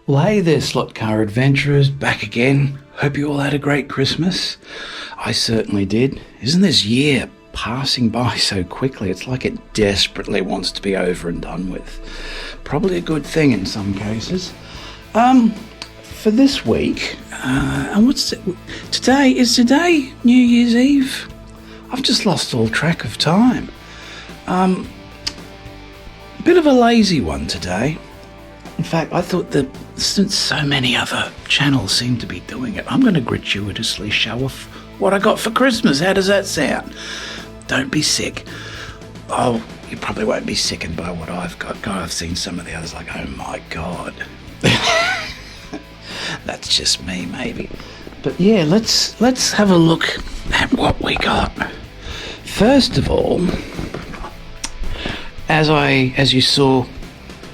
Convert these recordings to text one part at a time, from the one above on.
Well, hey there, slot car adventurers, back again. Hope you all had a great Christmas. I certainly did. Isn't this year passing by so quickly? It's like it desperately wants to be over and done with. Probably a good thing in some cases. For this week, today? Is today New Year's Eve? I've just lost all track of time. A bit of a lazy one today. In fact, I thought that since so many other channels seem to be doing it, I'm going to gratuitously show off what I got for Christmas. How does that sound? Don't be sick. Oh, you probably won't be sickened by what I've got. God, I've seen some of the others like, oh my God. That's just me, maybe. But yeah, let's have a look at what we got. First of all, as you saw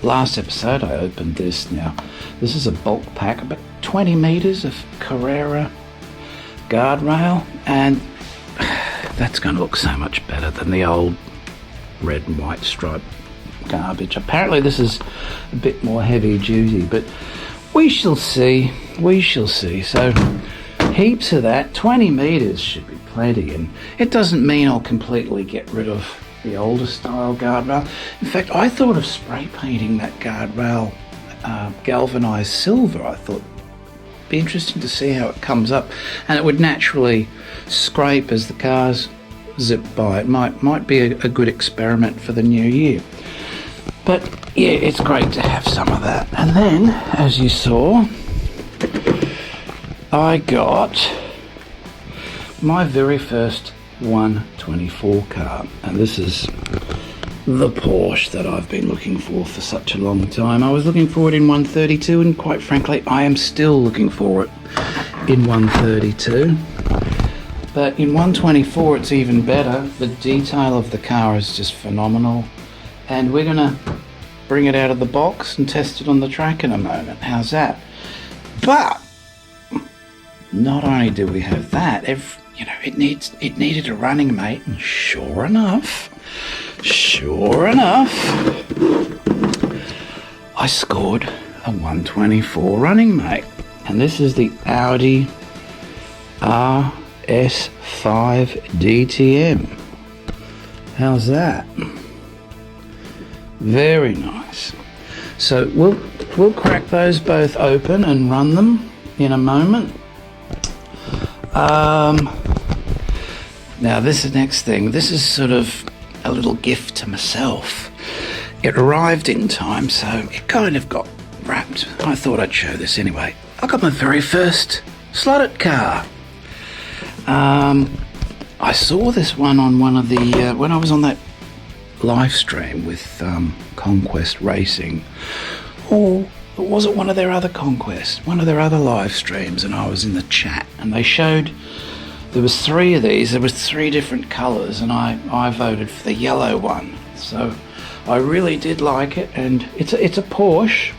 last episode, I opened this. Now, this is a bulk pack, about 20 meters of Carrera guardrail, and that's going to look so much better than the old red and white stripe garbage. Apparently this is a bit more heavy duty, but we shall see. So heaps of that. 20 meters should be plenty, and it doesn't mean I'll completely get rid of the older style guardrail. In fact, I thought of spray painting that guardrail galvanized silver. I thought it'd be interesting to see how it comes up, and it would naturally scrape as the cars zip by. It might be a good experiment for the new year. But yeah, it's great to have some of that. And then, as you saw, I got my very first 124 car, and this is the Porsche that I've been looking for such a long time. I was looking for it in 132, and quite frankly, I am still looking for it in 132. But in 124, it's even better. The detail of the car is just phenomenal, and we're gonna bring it out of the box and test it on the track in a moment. How's that? But not only do we have that, it needed a running mate, and sure enough, I scored a 124 running mate, and this is the Audi RS5 DTM. How's that? Very nice. So we'll crack those both open and run them in a moment. Now this is the next thing. This is sort of a little gift to myself. It arrived in time, so it kind of got wrapped. I thought I'd show this anyway. I got my very first Slot.it car. I saw this one on one of the when I was on that live stream with Conquest Racing, or was it one of their other conquests, one of their other live streams, and I was in the chat, and they showed there was 3 of these. There was 3 different colours, and I voted for the yellow one. So I really did like it, and it's a Porsche.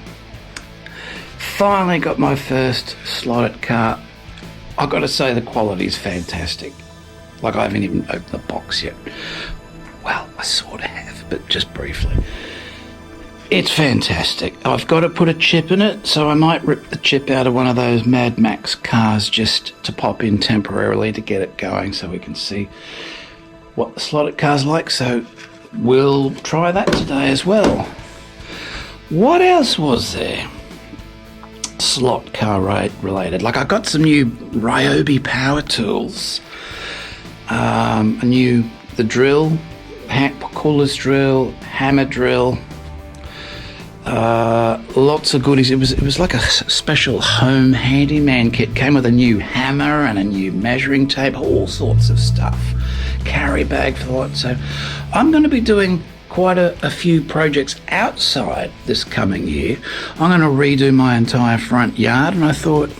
Finally got my first Slot.it car. I've got to say the quality is fantastic. Like, I haven't even opened the box yet. Well, I sort of have, but just briefly. It's fantastic. I've got to put a chip in it, so I might rip the chip out of one of those Mad Max cars just to pop in temporarily to get it going, so we can see what the Slot.it car's like. So we'll try that today as well. What else was there? Slot car related. Like, I got some new Ryobi power tools. The drill, cooler's drill, hammer drill. Lots of goodies. It was like a special home handyman kit. Came with a new hammer and a new measuring tape, all sorts of stuff. Carry bag for the lot. So I'm going to be doing quite a few projects outside this coming year. I'm going to redo my entire front yard, and I thought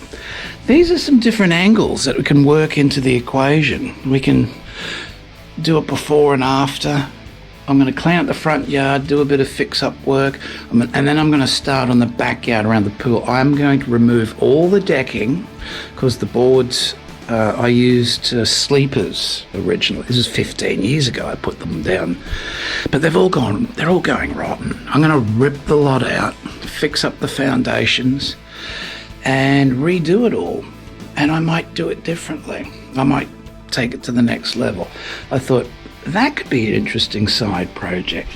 these are some different angles that we can work into the equation. We can do it before and after. I'm going to clean up the front yard, do a bit of fix-up work, and then I'm going to start on the backyard around the pool. I'm going to remove all the decking, because the boards I used sleepers originally. This is 15 years ago I put them down, but they're all going rotten. I'm going to rip the lot out, fix up the foundations, and redo it all. And I might do it differently. I might take it to the next level. I thought that could be an interesting side project.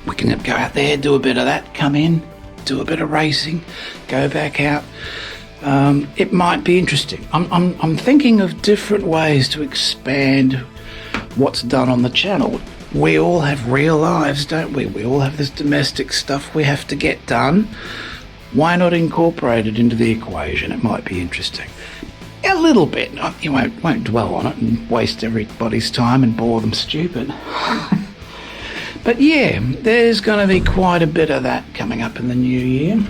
We can go out there, do a bit of that, come in, do a bit of racing, go back out. It might be interesting. I'm thinking of different ways to expand what's done on the channel. We all have real lives, don't we? We all have this domestic stuff we have to get done. Why not incorporate it into the equation? It might be interesting. A little bit. You won't dwell on it and waste everybody's time and bore them stupid. But yeah, there's going to be quite a bit of that coming up in the new year.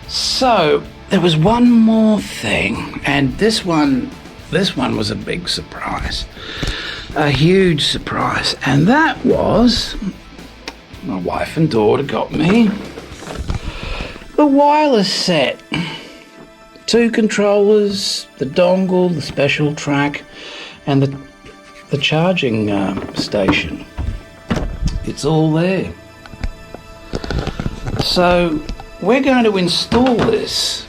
So there was one more thing, and this one was a big surprise, a huge surprise, and that was my wife and daughter got me the wireless set. 2 controllers, the dongle, the special track, and the charging station. It's all there. So we're going to install this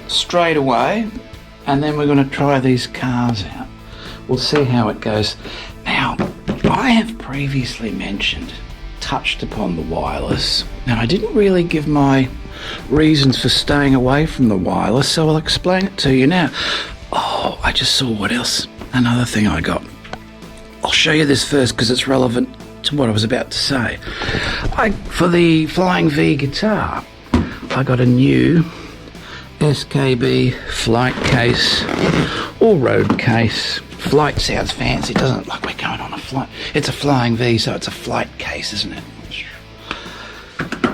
straight away, and then we're going to try these cars out. We'll see how it goes. Now, I have previously touched upon the wireless, and I didn't really give my reasons for staying away from the wireless, so I'll explain it to you now. Oh, I just saw what else. Another thing I got. I'll show you this first because it's relevant to what I was about to say. For the Flying V guitar, I got a new SKB flight case or road case. Flight sounds fancy, doesn't it? Like we're going on a flight. It's a Flying V, so it's a flight case, isn't it?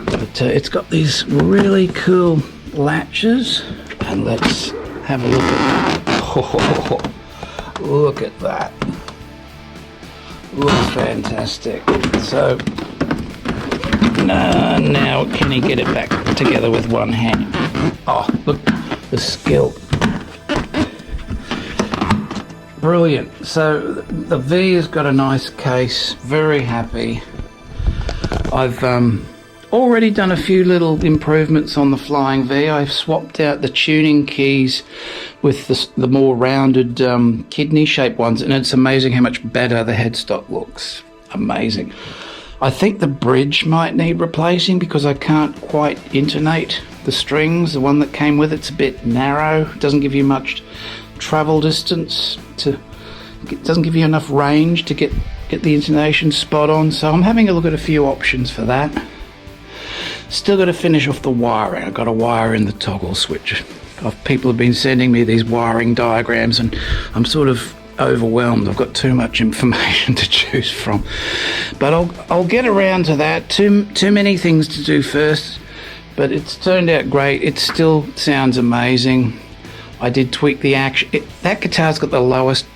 But it's got these really cool latches, and let's have a look at that. Oh, look at that. Looks fantastic. So now can he get it back together with one hand? Oh, look, the skill. Brilliant. So the V has got a nice case. Very happy. I've already done a few little improvements on the Flying V. I've swapped out the tuning keys with the more rounded kidney shaped ones, and it's amazing how much better the headstock looks. Amazing. I think the bridge might need replacing because I can't quite intonate the strings. The one that came with it's a bit narrow, doesn't give you much travel distance, it doesn't give you enough range to get the intonation spot on, so I'm having a look at a few options for that. Still got to finish off the wiring. I've got to wire in the toggle switch. People have been sending me these wiring diagrams and I'm sort of overwhelmed. I've got too much information to choose from, but I'll get around to that. Too many things to do first, but it's turned out great. It still sounds amazing. I did tweak the action. That guitar's got the lowest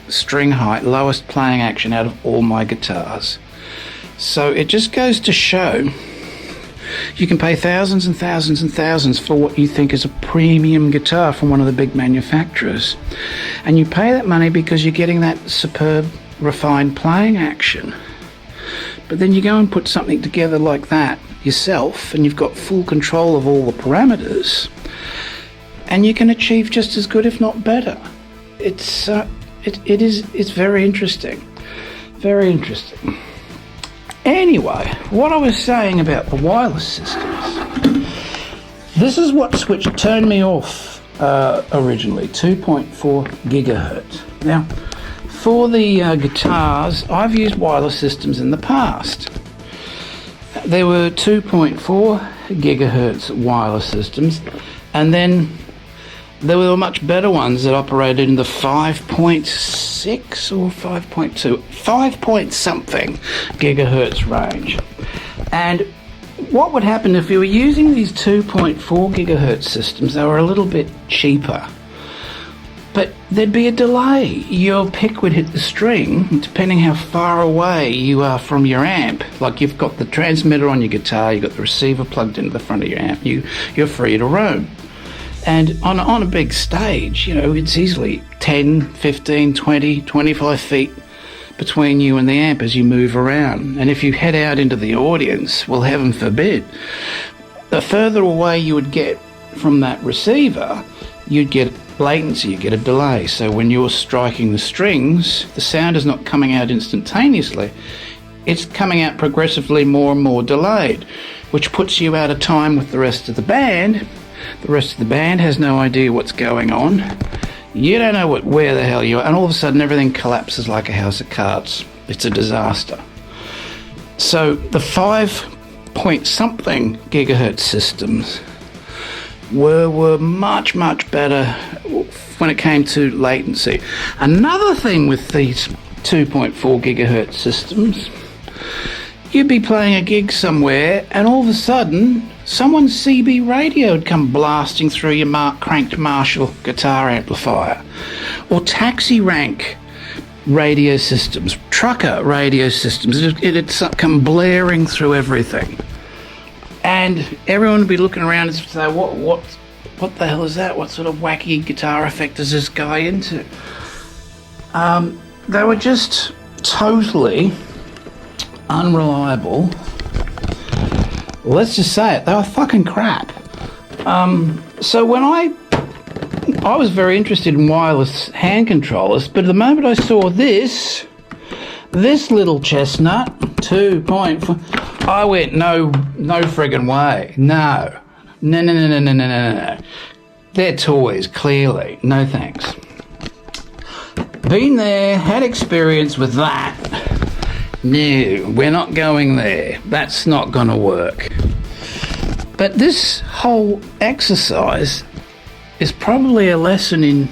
string height, lowest playing action out of all my guitars, so it just goes to show you can pay thousands and thousands and thousands for what you think is a premium guitar from one of the big manufacturers, and you pay that money because you're getting that superb refined playing action. But then you go and put something together like that yourself and you've got full control of all the parameters, and you can achieve just as good if not better. It's very interesting, very interesting. Anyway, what I was saying about the wireless systems, this is what turned me off originally, 2.4 gigahertz. Now, for the guitars, I've used wireless systems in the past. There were 2.4 gigahertz wireless systems, and then there were much better ones that operated in the 5.6 or 5.2, 5 point something gigahertz range. And what would happen if you were using these 2.4 gigahertz systems? They were a little bit cheaper, but there'd be a delay. Your pick would hit the string depending how far away you are from your amp. Like you've got the transmitter on your guitar, you've got the receiver plugged into the front of your amp, you're free to roam. And on a big stage, you know, it's easily 10, 15, 20, 25 feet between you and the amp as you move around. And if you head out into the audience, well, heaven forbid, the further away you would get from that receiver, you'd get latency, you get a delay. So when you're striking the strings, the sound is not coming out instantaneously. It's coming out progressively more and more delayed, which puts you out of time with the rest of the band. The rest of the band has no idea what's going on. You don't know where the hell you are, and all of a sudden everything collapses like a house of cards. It's a disaster. So the 5-point-something gigahertz systems were much, much better when it came to latency. Another thing with these 2.4 gigahertz systems, you'd be playing a gig somewhere and all of a sudden someone's CB radio would come blasting through your cranked Marshall guitar amplifier, or taxi rank radio systems, trucker radio systems. It'd come blaring through everything, and everyone would be looking around and say, what the hell is that? What sort of wacky guitar effect is this guy into? They were just totally unreliable. Let's just say it, they were fucking crap. So when I was very interested in wireless hand controllers, but the moment I saw this little chestnut, 2.4, I went, no friggin' way, no. They're toys, clearly, no thanks. Been there, had experience with that. No, we're not going there. That's not going to work. But this whole exercise is probably a lesson in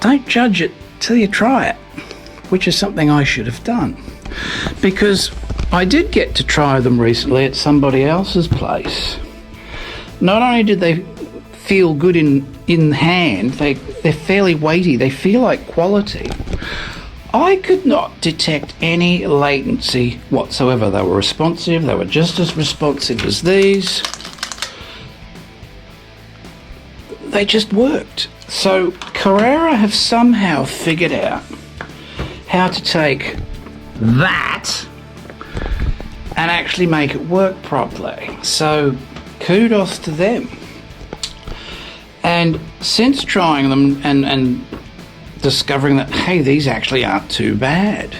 don't judge it till you try it, which is something I should have done. Because I did get to try them recently at somebody else's place. Not only did they feel good in hand, they're fairly weighty, they feel like quality. I could not detect any latency whatsoever. They were responsive, they were just as responsive as these. They just worked. So Carrera have somehow figured out how to take that and actually make it work properly. So kudos to them. And since trying them and discovering that, hey, these actually aren't too bad,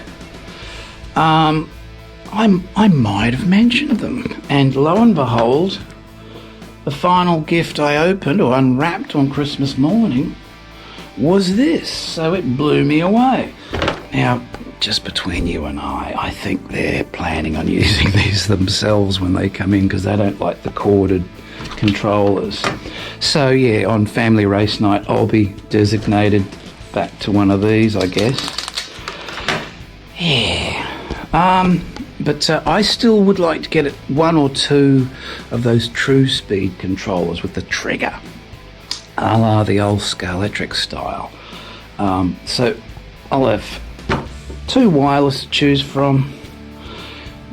I might have mentioned them. And lo and behold, the final gift I opened or unwrapped on Christmas morning was this. So it blew me away. Now, just between you and I think they're planning on using these themselves when they come in, because they don't like the corded controllers. So yeah, on family race night, I'll be designated back to one of these, I guess. Yeah. But I still would like to get one or two of those true speed controllers with the trigger, a la the old Scalextric style. So I'll have two wireless to choose from,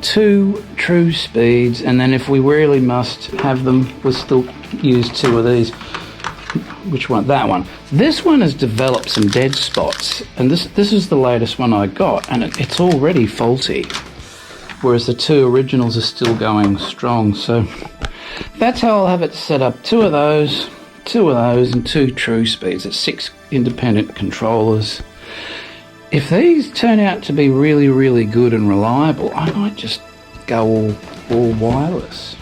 two true speeds, and then if we really must have them, we'll still use two of these. Which one? That one. This one has developed some dead spots, and this is the latest one I got, and it's already faulty, whereas the two originals are still going strong. So that's how I'll have it set up. Two of those, and two true speeds. It's 6 independent controllers. If these turn out to be really, really good and reliable, I might just go all wireless.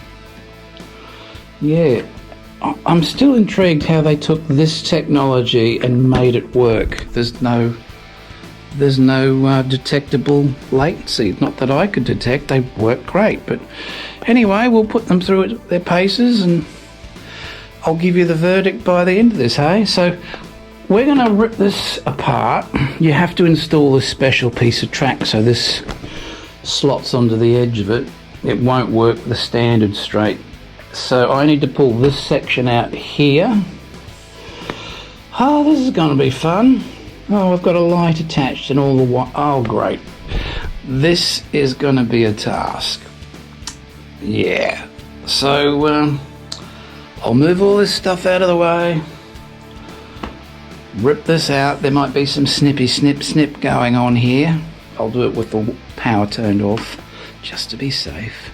Yeah. I'm still intrigued how they took this technology and made it work. There's no detectable latency. Not that I could detect. They work great. But anyway, we'll put them through their paces, and I'll give you the verdict by the end of this, hey? So we're going to rip this apart. You have to install this special piece of track, so this slots onto the edge of it. It won't work with the standard straight. So I need to pull this section out here. Oh, this is going to be fun. Oh, I've got a light attached and all the oh, great. This is going to be a task. Yeah. So I'll move all this stuff out of the way. Rip this out. There might be some snippy snip going on here. I'll do it with the power turned off, just to be safe.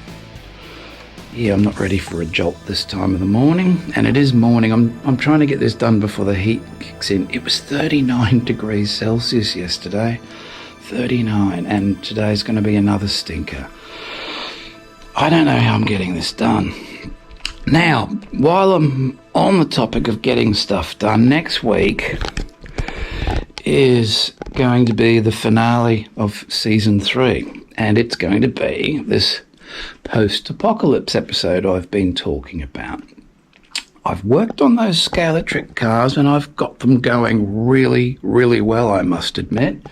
Yeah, I'm not ready for a jolt this time of the morning, and it is morning. I'm trying to get this done before the heat kicks in. It was 39 degrees Celsius yesterday, 39, and today's going to be another stinker. I don't know how I'm getting this done. Now, while I'm on the topic of getting stuff done, next week is going to be the finale of season 3, and it's going to be this post-apocalypse episode I've been talking about. I've worked on those Scale-electric cars and I've got them going really, really well, I must admit.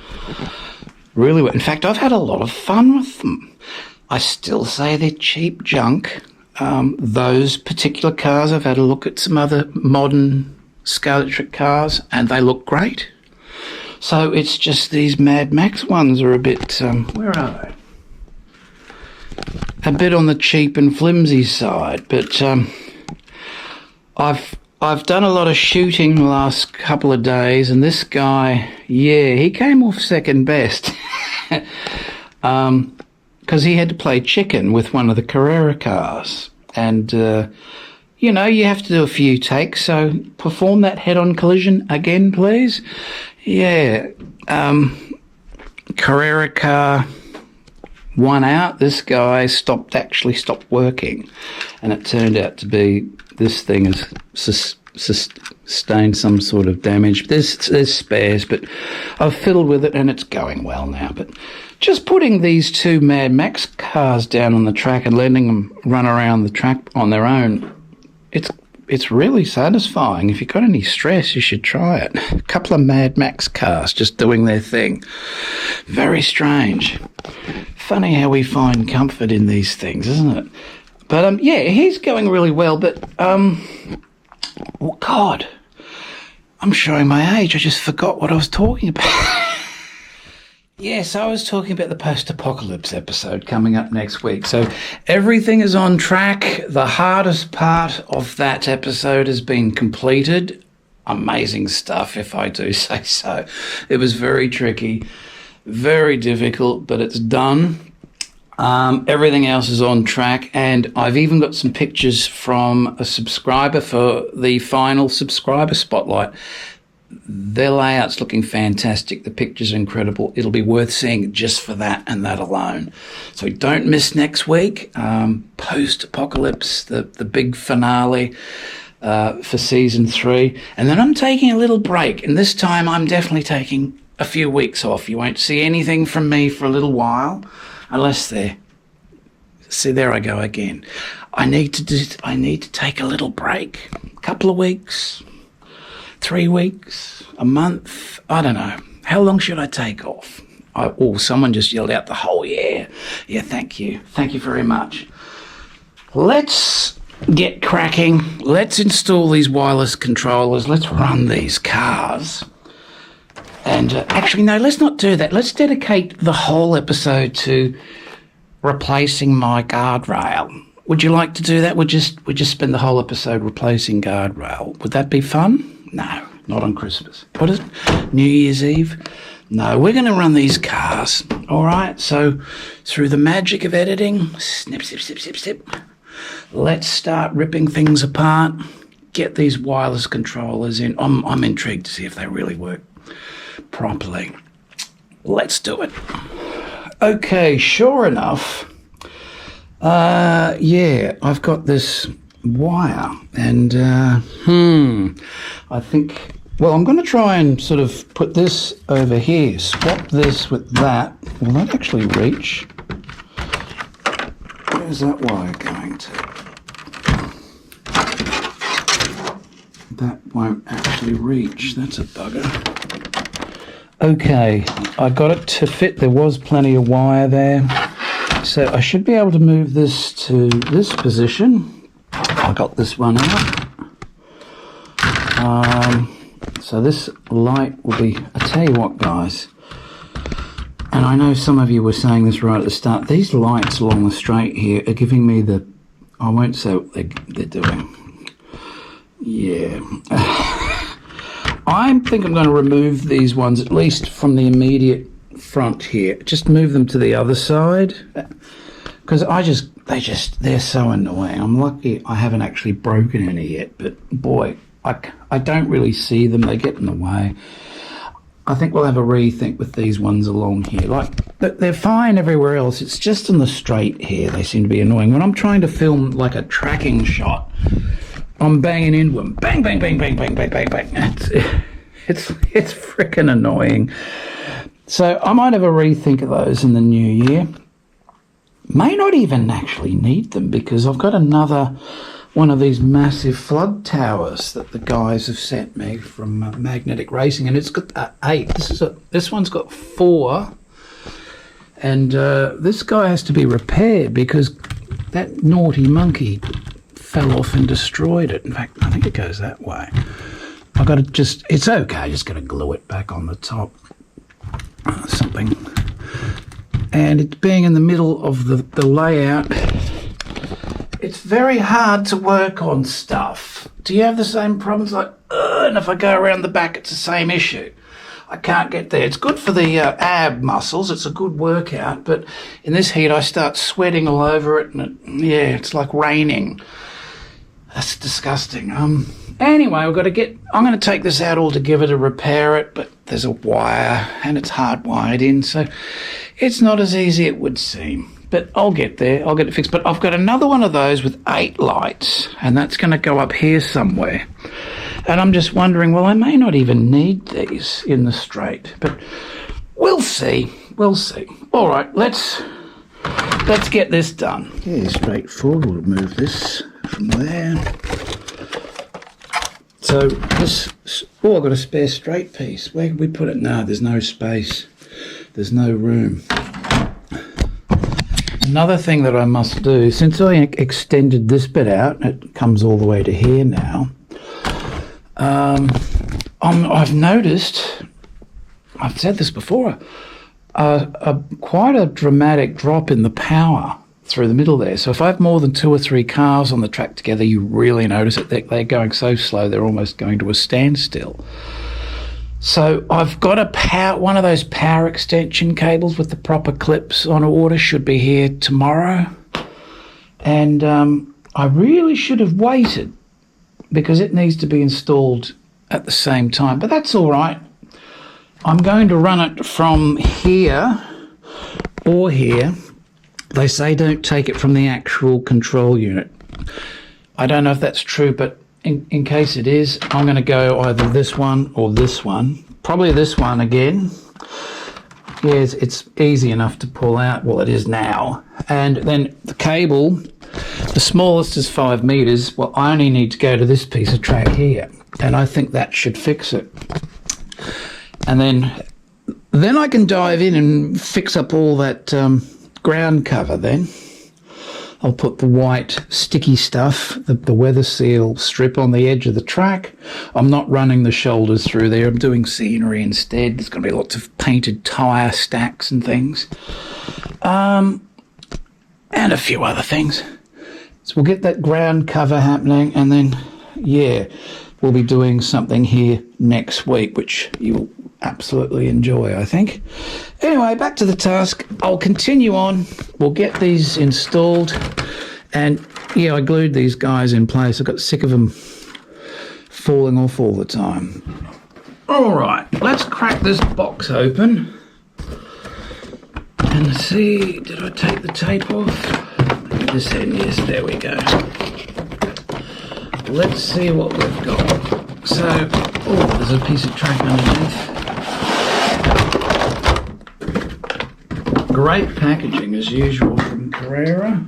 Really well. In fact, I've had a lot of fun with them. I still say they're cheap junk. Those particular cars, I've had a look at some other modern Scale-electric cars and they look great. So it's just these Mad Max ones are a bit, where are they? A bit on the cheap and flimsy side, but I've done a lot of shooting the last couple of days, and this guy, yeah, he came off second best because he had to play chicken with one of the Carrera cars, and you know, you have to do a few takes, so perform that head-on collision again, please. Yeah, Carrera car. One out, this guy stopped working, and it turned out to be this thing has sustained some sort of damage. There's spares, but I've fiddled with it and it's going well now. But just putting these two Mad Max cars down on the track and letting them run around the track on their own, it's really satisfying. If you've got any stress, you should try it. A couple of Mad Max cars just doing their thing. Very strange. Funny how we find comfort in these things, isn't it? But yeah, he's going really well. But oh God, I'm showing my age. I just forgot what I was talking about. Yes, I was talking about the post-apocalypse episode coming up next week. So everything is on track. The hardest part of that episode has been completed. Amazing stuff, if I do say so. It was very tricky, very difficult, but it's done. Everything else is on track, and I've even got some pictures from a subscriber for the final subscriber spotlight. Their layout's looking fantastic. The pictures are incredible. It'll be worth seeing just for that and that alone. So don't miss next week. Post-apocalypse, the big finale for season 3. And then I'm taking a little break. And this time I'm definitely taking a few weeks off. You won't see anything from me for a little while. Unless they're... See, there I go again. I need to take a little break. A couple of weeks... 3 weeks, a month, I don't know. How long should I take off? Someone just yelled out the whole year. Yeah, thank you. Thank you very much. Let's get cracking. Let's install these wireless controllers. Let's run these cars. And actually, no, let's not do that. Let's dedicate the whole episode to replacing my guardrail. Would you like to do that? We'll just spend the whole episode replacing guardrail. Would that be fun? No, not on Christmas. What is it? New Year's Eve? No, we're going to run these cars. All right, so through the magic of editing, snip, snip, snip, snip, snip, let's start ripping things apart, get these wireless controllers in. I'm intrigued to see if they really work properly. Let's do it. Okay, sure enough, yeah, I've got this wire, and I think, well, I'm going to try and sort of put this over here, swap this with that. Will that actually reach? Where's that wire going to? That won't actually reach. That's a bugger. Okay, I got it to fit. There was plenty of wire there, so I should be able to move this to this position. I got this one out. So this light will be, I tell you what, guys, and I know some of you were saying this right at the start, these lights along the straight here are giving me the, I won't say what they're doing. Yeah. I think I'm going to remove these ones, at least from the immediate front here. Just move them to the other side. because they're so annoying. I'm lucky I haven't actually broken any yet, but boy, I don't really see them. They get in the way. I think we'll have a rethink with these ones along here. Like, they're fine everywhere else. It's just on the straight here they seem to be annoying. When I'm trying to film like a tracking shot, I'm banging into them. Bang, bang, bang, bang, bang, bang, bang, bang. It's freaking annoying. So I might have a rethink of those in the new year. May not even actually need them, because I've got another one of these massive flood towers that the guys have sent me from Magnetic Racing, and it's got 8. This one's got 4, and this guy has to be repaired because that naughty monkey fell off and destroyed it. In fact, I think it goes that way. I've got to it's okay, I just got to glue it back on the top. Something. And it's being in the middle of the layout, it's very hard to work on stuff. Do you have the same problems? Like, and if I go around the back, it's the same issue. I can't get there. It's good for the ab muscles. It's a good workout. But in this heat, I start sweating all over it. And it's like raining. That's disgusting. Anyway, I'm going to take this out altogether to repair it. But there's a wire and it's hardwired in. So it's not as easy as it would seem. But I'll get there. I'll get it fixed. But I've got another one of those with 8 lights, and that's going to go up here somewhere. And I'm just wondering, well, I may not even need these in the straight, but we'll see. We'll see. All right, let's get this done. Yeah, straightforward. We'll move this from there. So this. Oh, I've got a spare straight piece. Where can we put it? No, there's no space. There's no room. Another thing that I must do, since I extended this bit out, it comes all the way to here now, I've noticed, I've said this before, quite a dramatic drop in the power through the middle there. So if I have more than 2 or 3 cars on the track together, you really notice it. They're going so slow, they're almost going to a standstill. So I've got one of those power extension cables with the proper clips on order, should be here tomorrow. And I really should have waited because it needs to be installed at the same time. But that's all right. I'm going to run it from here or here. They say don't take it from the actual control unit. I don't know if that's true, but in case it is, I'm going to go either this one or this one. Probably this one again. Yes, it's easy enough to pull out. Well, it is now. And then the cable, the smallest is 5 meters. Well, I only need to go to this piece of track here. And I think that should fix it. And then I can dive in and fix up all that ground cover then. I'll put the white sticky stuff, the weather seal strip on the edge of the track. I'm not running the shoulders through there. I'm doing scenery instead. There's going to be lots of painted tyre stacks and things. And a few other things. So we'll get that ground cover happening, and then, we'll be doing something here next week, which you'll absolutely enjoy, I think. Anyway, back to the task. I'll continue on. We'll get these installed. And I glued these guys in place. I got sick of them falling off all the time. All right, let's crack this box open and see, did I take the tape off? This end, yes, there we go. Let's see what we've got. So, there's a piece of track underneath. Great packaging as usual from Carrera.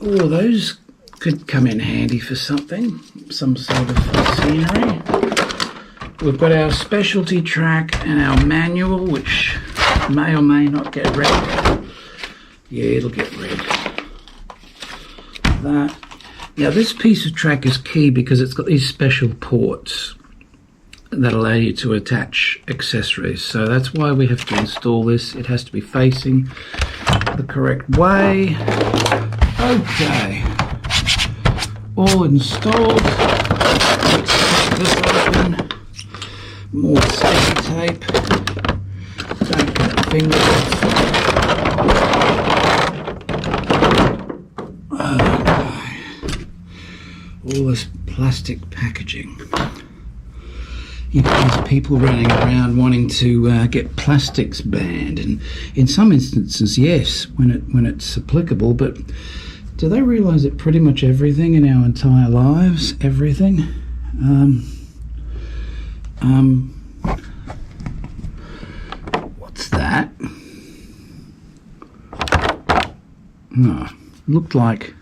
Those could come in handy for something, some sort of scenery. We've got our specialty track and our manual, which may or may not get red. Yeah, it'll get red. That. Now this piece of track is key because it's got these special ports that allow you to attach accessories. So that's why we have to install this. It has to be facing the correct way. Okay. All installed. Let's cut this open. More sticky tape. Don't cut fingers. plastic packaging. You know, there's people running around wanting to get plastics banned, and in some instances, yes, when it's applicable. But do they realise that pretty much everything in our entire lives, everything, what's that? No, looked like.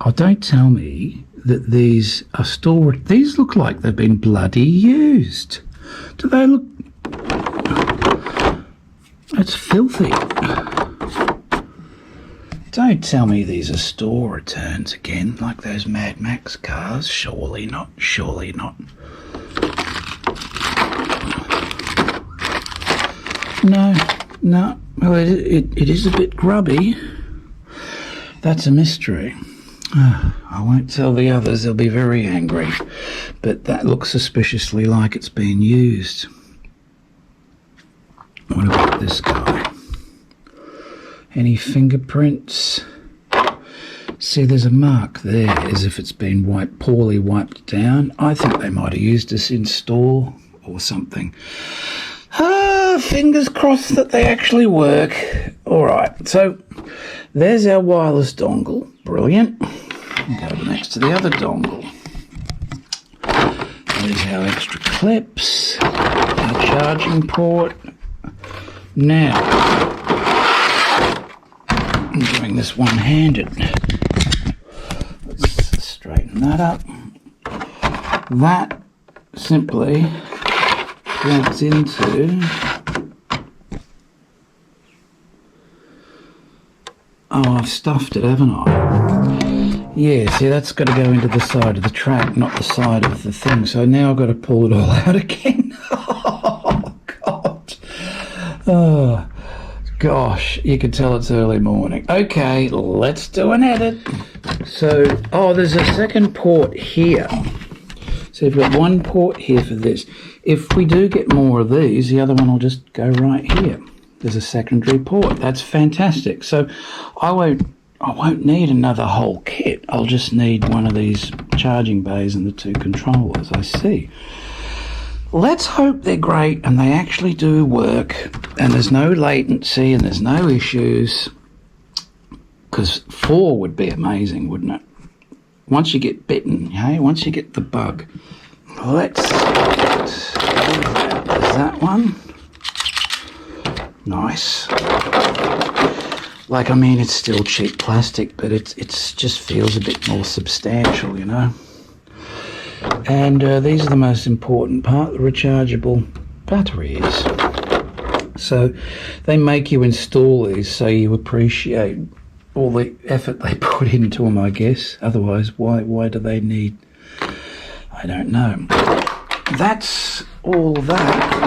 Oh, don't tell me that these are stored. These look like they've been bloody used. Do they look? It's filthy. Don't tell me these are store returns again, like those Mad Max cars. Surely not. Surely not. No. Well, it is a bit grubby. That's a mystery. I won't tell the others, they'll be very angry. But that looks suspiciously like it's been used. What about this guy? Any fingerprints? See, there's a mark there as if it's been poorly wiped down. I think they might have used this in store or something. Fingers crossed that they actually work. Alright, so there's our wireless dongle. Brilliant. Go next to the other dongle. There's our extra clips, our charging port. Now, I'm doing this one-handed. Let's straighten that up. That simply plugs into... Oh, I've stuffed it, haven't I? Yeah, see, that's got to go into the side of the track, not the side of the thing. So now I've got to pull it all out again. Oh, God. Oh, gosh, you can tell it's early morning. Okay, let's do an edit. So, there's a second port here. So you've got one port here for this. If we do get more of these, the other one will just go right here. There's a secondary port. That's fantastic. So I won't need another whole kit. I'll just need one of these charging bays and the two controllers. I see. Let's hope they're great and they actually do work and there's no latency and there's no issues, because 4 would be amazing, wouldn't it? Once you get bitten, hey, once you get the bug. Let's there's that one. Nice. Like, I mean, it's still cheap plastic, but it's just feels a bit more substantial, you know. And these are the most important part, the rechargeable batteries. So they make you install these so you appreciate all the effort they put into them, I guess. Otherwise, why do they need... I don't know. That's all that.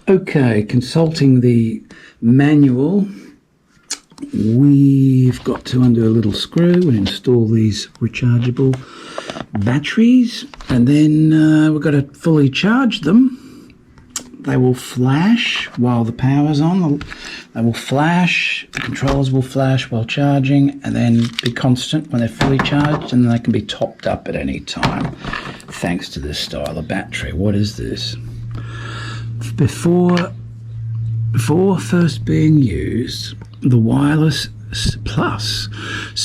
Okay, consulting the manual, we've got to undo a little screw and install these rechargeable batteries, and then we've got to fully charge them. They will flash while the power's on. They will flash, the controllers will flash while charging, and then be constant when they're fully charged, and then they can be topped up at any time, thanks to this style of battery. What is this? Before first being used, the wireless plus,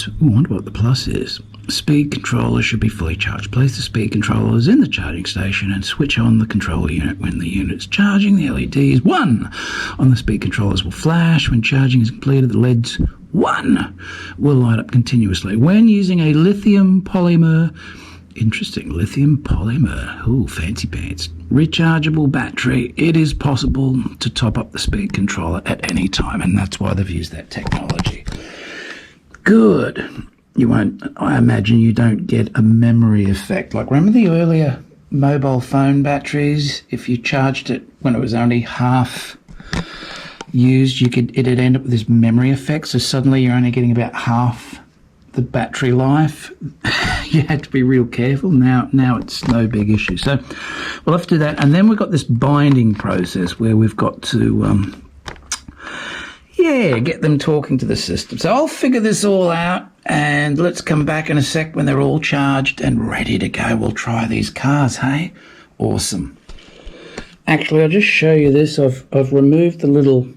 I wonder what the plus is. Speed controller should be fully charged. Place the speed controllers in the charging station and switch on the control unit when the unit's charging. The LEDs 1 on the speed controllers will flash. When charging is completed, the LEDs 1 will light up continuously. When using a lithium polymer, interesting, lithium polymer, ooh, fancy pants, rechargeable battery, it is possible to top up the speed controller at any time, and that's why they've used that technology. Good. You won't, I imagine you don't get a memory effect. Like, remember the earlier mobile phone batteries? If you charged it when it was only half used, it'd end up with this memory effect. So suddenly you're only getting about half the battery life. You had to be real careful. Now it's no big issue. So we'll have to do that. And then we've got this binding process where we've got to, get them talking to the system. So I'll figure this all out, And let's come back in a sec when they're all charged and ready to go. We'll try these cars, hey? Awesome. Actually, I'll just show you this. I've removed the little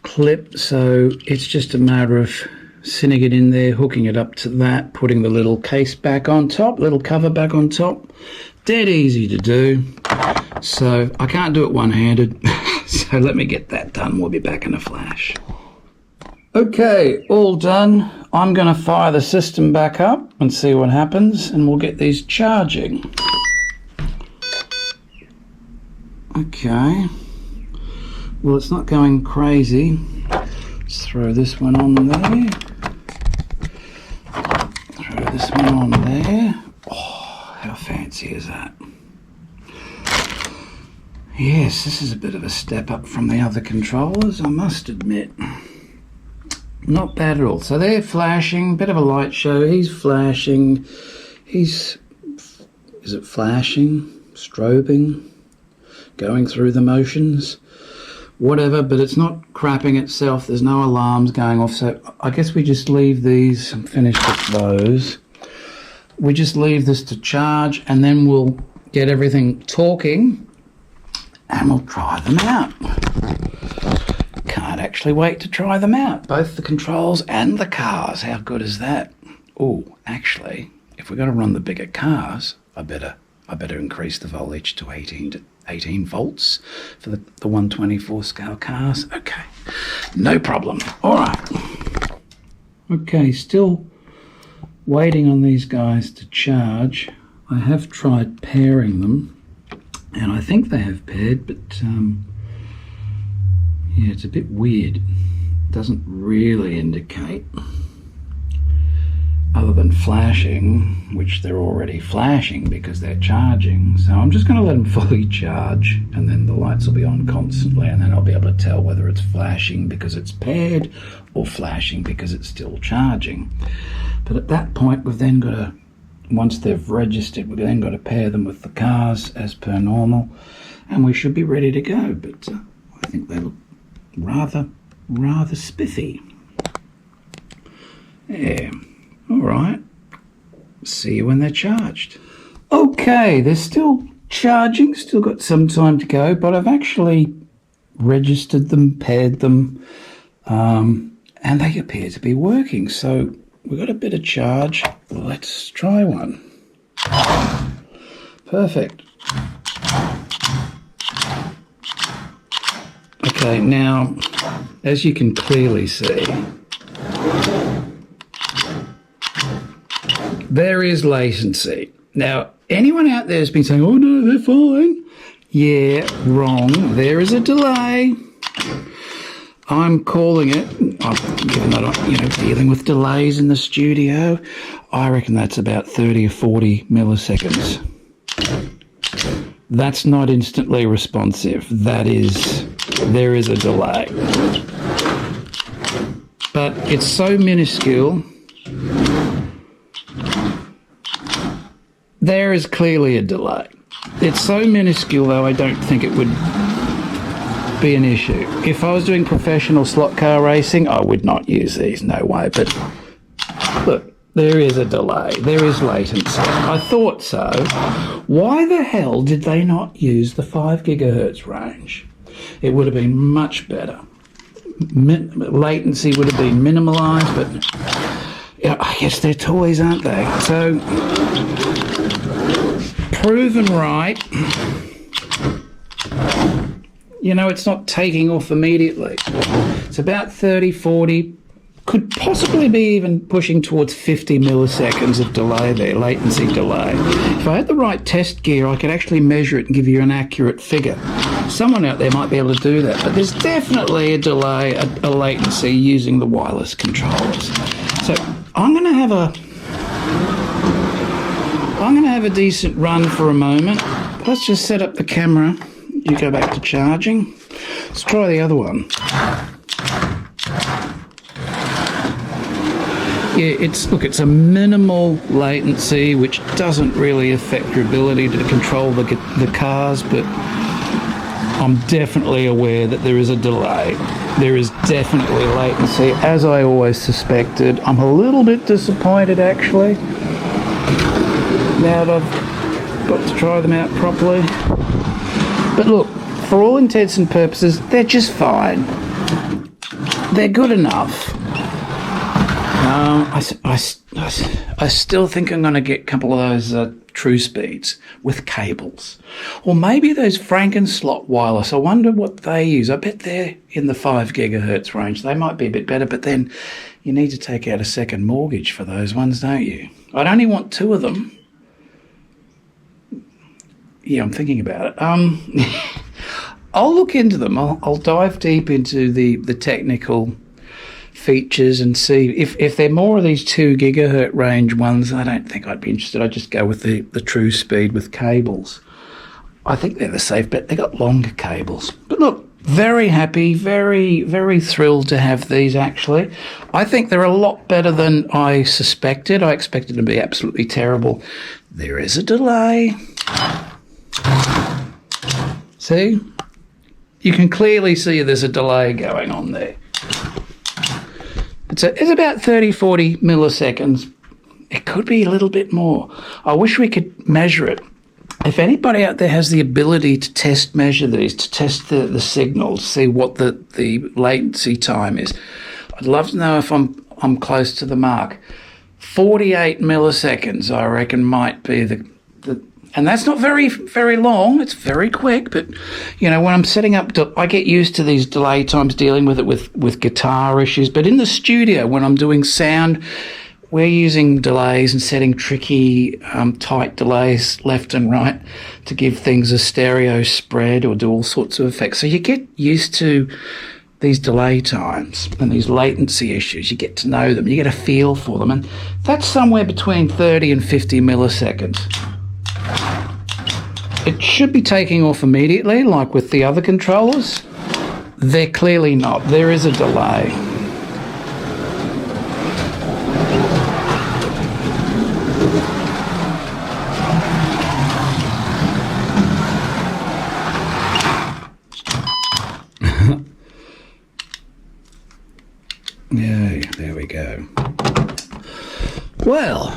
clip, so it's just a matter of sitting it in there, hooking it up to that, putting the little case back on top, little cover back on top. Dead easy to do. So I can't do it one-handed. So let me get that done. We'll be back in a flash. Okay, all done. I'm going to fire the system back up and see what happens, and we'll get these charging. Okay. Well, it's not going crazy. Let's throw this one on there. Throw this one on there. Oh, how fancy is that? Yes, this is a bit of a step up from the other controllers, I must admit. Not bad at all. So they're flashing, bit of a light show. He's flashing. Is it flashing? Strobing? Going through the motions? Whatever, but it's not crapping itself. There's no alarms going off. So I guess we just leave these. I'm finished with those. We just leave this to charge, and then we'll get everything talking, and we'll try them out. Can't actually wait to try them out. Both the controls and the cars. How good is that? Oh, actually, if we're going to run the bigger cars, I better increase the voltage to 18 volts for the 124 scale cars. Okay, no problem. All right. Okay, still waiting on these guys to charge. I have tried pairing them, and I think they have paired, but yeah, it's a bit weird. It doesn't really indicate, other than flashing, which they're already flashing because they're charging. So I'm just going to let them fully charge, and then the lights will be on constantly, and then I'll be able to tell whether it's flashing because it's paired or flashing because it's still charging. But at that point, we've then got to, once they've registered, we've then got to pair them with the cars as per normal, and we should be ready to go. But I think they look rather spiffy. Yeah. All right. See you when they're charged. Okay, they're still charging, still got some time to go, but I've actually registered them, paired them, and they appear to be working. So we've got a bit of charge. Let's try one. Perfect. Okay, now, as you can clearly see, there is latency. Now, anyone out there has been saying, oh no, they're fine. Yeah, wrong. There is a delay. I'm calling it, given that I'm dealing with delays in the studio, I reckon that's about 30 or 40 milliseconds. That's not instantly responsive. There is a delay. But it's so minuscule. There is clearly a delay. It's so minuscule, though, I don't think it would be an issue. If I was doing professional slot car racing, I would not use these, no way. But look, there is a delay. There is latency. I thought so. Why the hell did they not use the 5 gigahertz range? It would have been much better. Latency would have been minimalised, but yeah, I guess they're toys, aren't they? So, proven right. It's not taking off immediately. It's about 30, 40, could possibly be even pushing towards 50 milliseconds of delay there, latency delay. If I had the right test gear, I could actually measure it and give you an accurate figure. Someone out there might be able to do that, but there's definitely a delay, a latency using the wireless controllers. So I'm going to have a decent run for a moment. Let's just set up the camera. You go back to charging. Let's try the other one. Yeah, it's a minimal latency, which doesn't really affect your ability to control the cars, but I'm definitely aware that there is a delay. There is definitely latency, as I always suspected. I'm a little bit disappointed, actually, now that I've got to try them out properly. But look, for all intents and purposes, they're just fine. They're good enough. I still think I'm going to get a couple of those True Speeds with cables. Or maybe those Franken-Slot wireless. I wonder what they use. I bet they're in the 5 gigahertz range. They might be a bit better, but then you need to take out a second mortgage for those ones, don't you? I'd only want 2 of them. Yeah, I'm thinking about it. I'll look into them. I'll dive deep into the technical features and see if they're more of these 2 gigahertz range ones. I don't think I'd be interested. I'd just go with the True Speed with cables. I think they're the safe bet. They got longer cables. But look, very happy, very, very thrilled to have these, actually. I think they're a lot better than I suspected. I expected them to be absolutely terrible. There is a delay. See? You can clearly see there's a delay going on there. It's about 30, 40 milliseconds. It could be a little bit more. I wish we could measure it. If anybody out there has the ability to measure these, to test the signal, to see what the latency time is, I'd love to know if I'm close to the mark. 48 milliseconds, I reckon, might be the and that's not very, very long. It's very quick. But, you know, when I'm setting up, I get used to these delay times dealing with it with guitar issues. But in the studio, when I'm doing sound, we're using delays and setting tricky, tight delays left and right to give things a stereo spread or do all sorts of effects. So you get used to these delay times and these latency issues. You get to know them. You get a feel for them. And that's somewhere between 30 and 50 milliseconds. It should be taking off immediately, like with the other controllers. They're clearly not. There is a delay. Yeah, there we go. Well,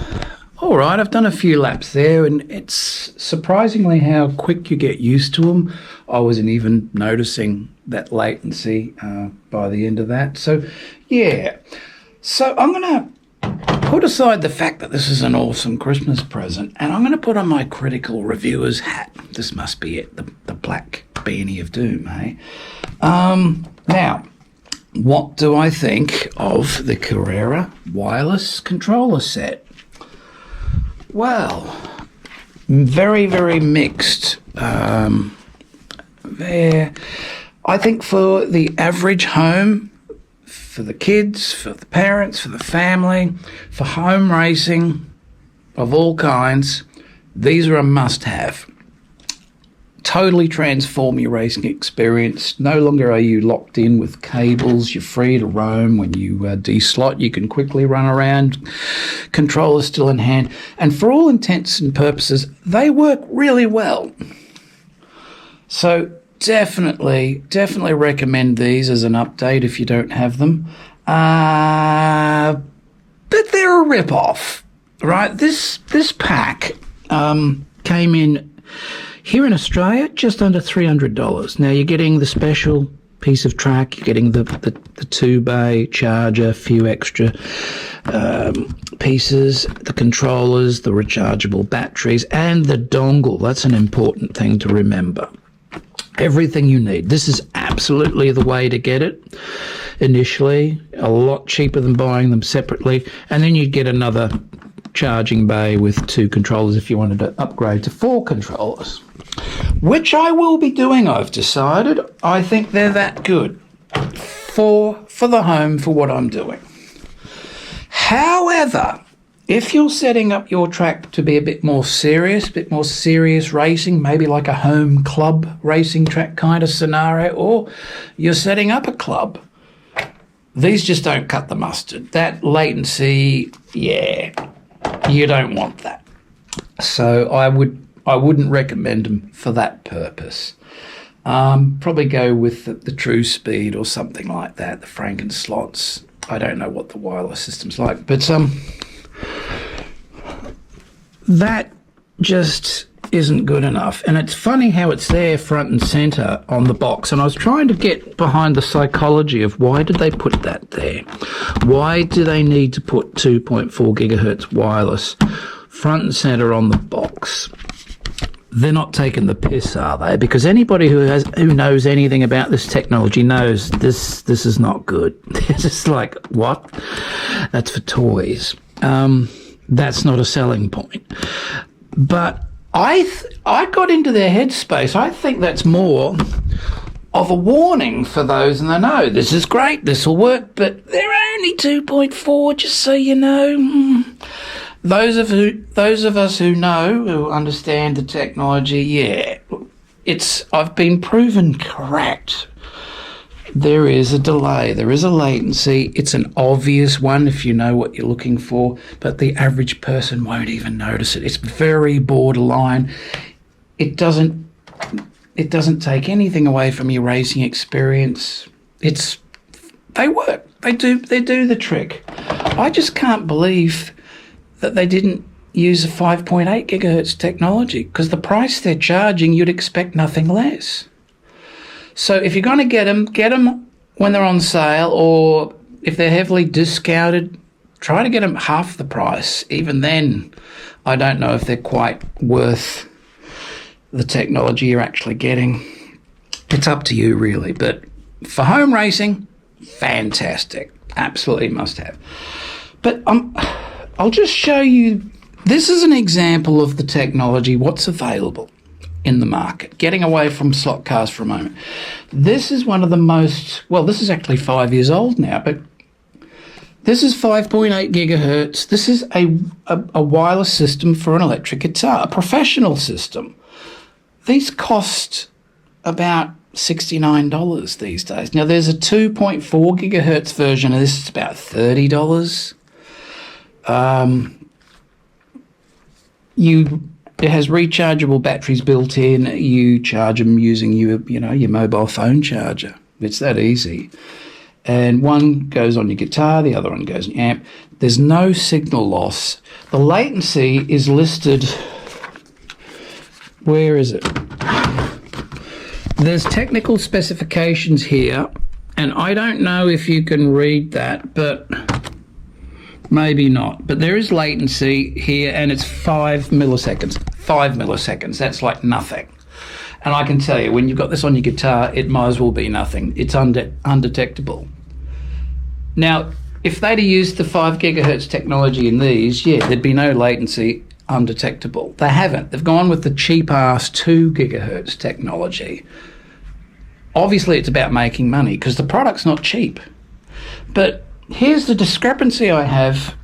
all right, I've done a few laps there, and it's surprisingly how quick you get used to them. I wasn't even noticing that latency by the end of that. So, yeah. So I'm going to put aside the fact that this is an awesome Christmas present, and I'm going to put on my critical reviewer's hat. This must be it, the black beanie of doom, eh? Now, what do I think of the Carrera wireless controller set? Well, very, very mixed. I think for the average home, for the kids, for the parents, for the family, for home racing of all kinds, these are a must-have. Totally transform your racing experience. No longer are you locked in with cables. You're free to roam. When you de-slot, you can quickly run around. Controller still in hand. And for all intents and purposes, they work really well. So definitely recommend these as an update if you don't have them. But they're a rip-off, right? This pack came in here in Australia, just under $300. Now, you're getting the special piece of track, you're getting the 2-bay charger, a few extra pieces, the controllers, the rechargeable batteries, and the dongle. That's an important thing to remember. Everything you need. This is absolutely the way to get it initially, a lot cheaper than buying them separately, and then you'd get another charging bay with 2 controllers if you wanted to upgrade to 4 controllers, which I will be doing, I've decided. I think they're that good for the home, for what I'm doing. However, if you're setting up your track to be a bit more serious racing, maybe like a home club racing track kind of scenario, or you're setting up a club, these just don't cut the mustard. That latency, yeah, you don't want that. So I wouldn't recommend them for that purpose. Probably go with the True Speed or something like that, the Franken slots. I don't know what the wireless system's like, but that just isn't good enough. And it's funny how it's there front and centre on the box. And I was trying to get behind the psychology of why did they put that there? Why do they need to put 2.4 gigahertz wireless front and centre on the box? They're not taking the piss, are they? Because anybody who knows anything about this technology knows this is not good. It's just like, what? That's for toys. That's not a selling point. But I got into their headspace. I think that's more of a warning for those in the know. This is great, this will work, but they're only 2.4, just so you know. Those of us who know, who understand the technology, yeah, I've been proven correct. There is a delay, there is a latency. It's an obvious one if you know what you're looking for, but the average person won't even notice it. It's very borderline. It doesn't take anything away from your racing experience. They work. They do the trick. I just can't believe that they didn't use a 5.8 gigahertz technology, because the price they're charging, you'd expect nothing less. So if you're going to get them when they're on sale, or if they're heavily discounted, try to get them half the price. Even then, I don't know if they're quite worth the technology you're actually getting. It's up to you, really. But for home racing, fantastic. Absolutely must have. But I'll just show you, this is an example of the technology, what's available in the market, getting away from slot cars for a moment. This is one of the most, well, this is actually 5 years old now, but this is 5.8 gigahertz. This is a wireless system for an electric guitar, a professional system. These cost about $69 these days. Now, there's a 2.4 gigahertz version of this. It's about $30. It has rechargeable batteries built in. You charge them using your mobile phone charger. It's that easy. And one goes on your guitar, the other one goes on your amp. There's no signal loss. The latency is listed. Where is it? There's technical specifications here, and I don't know if you can read that, but maybe not. But there is latency here, and it's 5 milliseconds. 5 milliseconds, that's like nothing. And I can tell you, when you've got this on your guitar, it might as well be nothing. It's undetectable. Now, if they'd have used the 5 gigahertz technology in these, yeah, there'd be no latency, undetectable. They haven't. They've gone with the cheap-ass 2 gigahertz technology. Obviously, it's about making money, because the product's not cheap. But here's the discrepancy I have.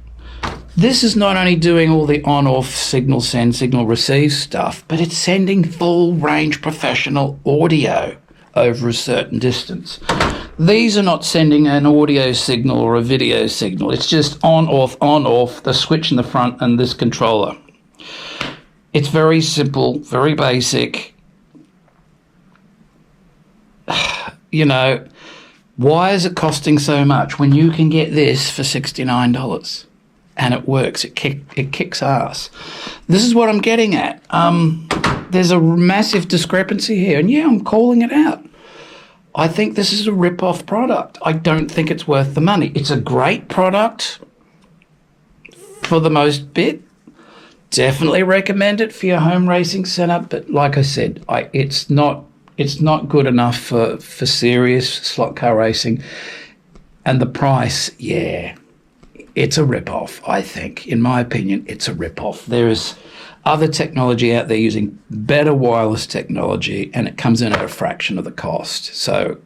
This is not only doing all the on-off signal send, signal receive stuff, but it's sending full-range professional audio over a certain distance. These are not sending an audio signal or a video signal. It's just on-off, the switch in the front and this controller. It's very simple, very basic. You know, why is it costing so much when you can get this for $69? And it works. It kicks ass. This is what I'm getting at. There's a massive discrepancy here, and yeah, I'm calling it out. I think this is a rip-off product. I don't think it's worth the money. It's a great product for the most bit. Definitely recommend it for your home racing setup, but like I said, it's not good enough for serious slot car racing. And the price, yeah, it's a rip-off, I think. In my opinion, it's a rip-off. There is other technology out there using better wireless technology, and it comes in at a fraction of the cost. So